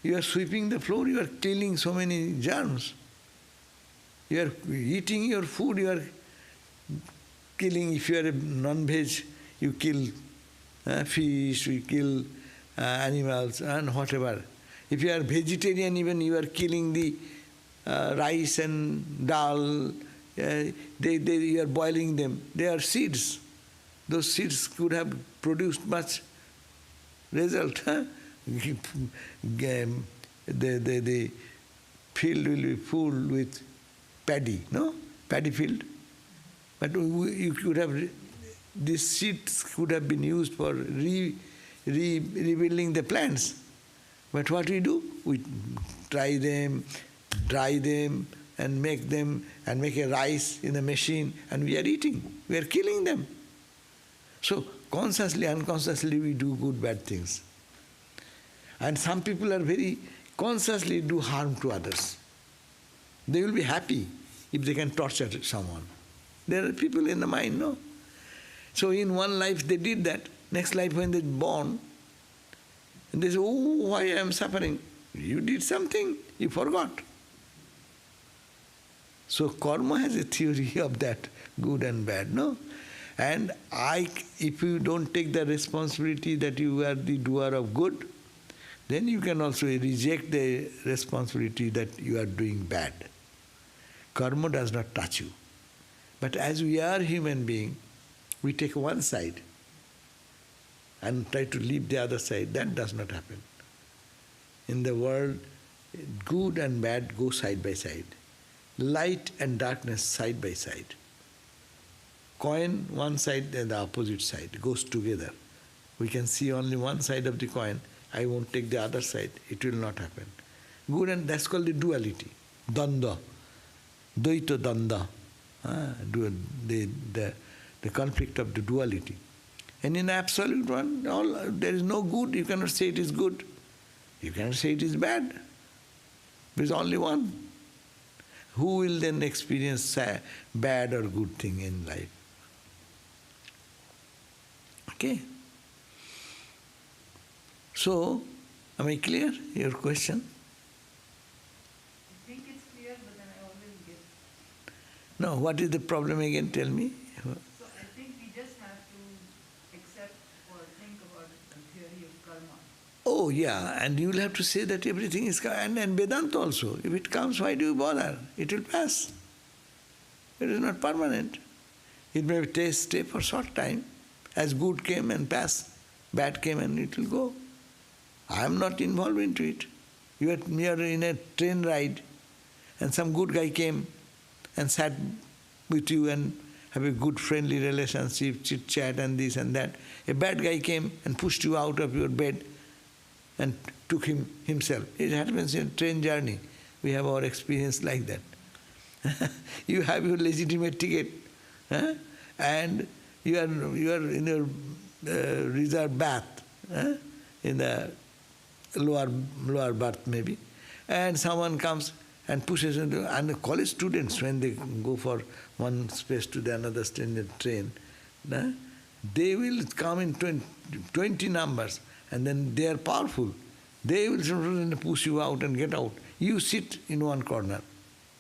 Speaker 1: You are sweeping the floor, you are killing so many germs. You are eating your food, you are killing. If you are a non-veg, you kill fish, you kill animals and whatever. If you are vegetarian, even you are killing the rice and dal. You are boiling them. They are seeds. Those seeds could have produced much result. The field will be full with paddy, no? Paddy field. But you could have, these seeds could have been used for rebuilding the plants. But what we do? We dry them, and make them and make a rice in a machine and we are eating. We are killing them. So consciously, unconsciously we do good, bad things. And some people are very consciously do harm to others. They will be happy if they can torture someone. There are people in the mind, no? So in one life they did that. Next life when they're born, and they say, oh, why I am suffering? You did something, you forgot. So karma has a theory of that, good and bad, no? And if you don't take the responsibility that you are the doer of good, then you can also reject the responsibility that you are doing bad. Karma does not touch you. But as we are human beings, we take one side and try to leave the other side. That does not happen. In the world, good and bad go side by side. Light and darkness side by side. Coin, one side and the opposite side, goes together. We can see only one side of the coin. I won't take the other side. It will not happen. Good and that's called the duality. Danda. Dvaita danda. The conflict of the duality. And in absolute one, there is no good. You cannot say it is good. You cannot say it is bad. There is only one. Who will then experience bad or good thing in life? Okay. So, am I clear? Your question?
Speaker 3: I think it's clear, but then I always get...
Speaker 1: No, what is the problem again? Tell me.
Speaker 3: So I think we just have to accept or think about the theory of karma.
Speaker 1: Oh yeah, and you will have to say that everything is karma. And Vedanta also. If it comes, why do you bother? It will pass. It is not permanent. It may stay for short time. As good came and passed, bad came and it will go. I am not involved into it. You are in a train ride and some good guy came and sat with you and have a good friendly relationship, chit-chat and this and that. A bad guy came and pushed you out of your bed and took himself. It happens in a train journey. We have our experience like that. You have your legitimate ticket, and you are in your reserved bath, in the lower berth maybe, and someone comes and pushes into, and the college students when they go for one space to the another train, they will come in 20 numbers, and then they are powerful. They will push you out and get out. You sit in one corner,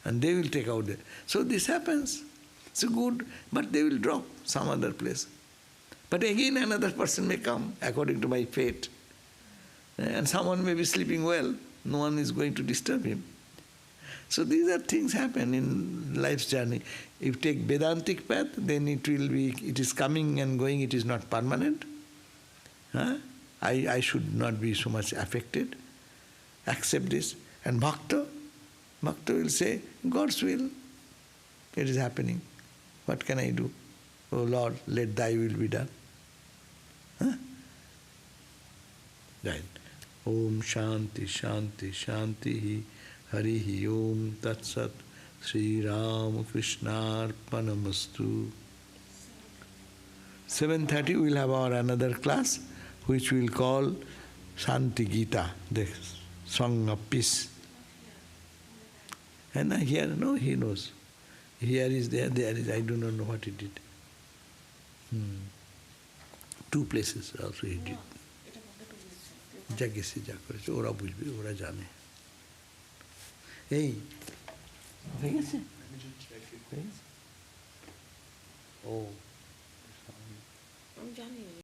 Speaker 1: and they will take out there. So this happens. It's good, but they will drop some other place. But again another person may come according to my fate. And someone may be sleeping well. No one is going to disturb him. So these are things happen in life's journey. If you take Vedantic path, then it is coming and going, it is not permanent. I should not be so much affected. Accept this. And Bhakta will say, God's will. It is happening. What can I do? Oh Lord, let thy will be done. Right. Om Shanti Shanti Shanti Harihi Om Tat Sat Sri Ram Krishnarpanamastu. 7:30 we will have our another class which we will call Shanti Gita, the song of peace. And here, no, he knows. Here is there is, I do not know what he did. 2 places also he did. যা গেছে যা করেছে ওরা বুঝবে ওরা জানে এই হয়ে গেছে ও আমি জানি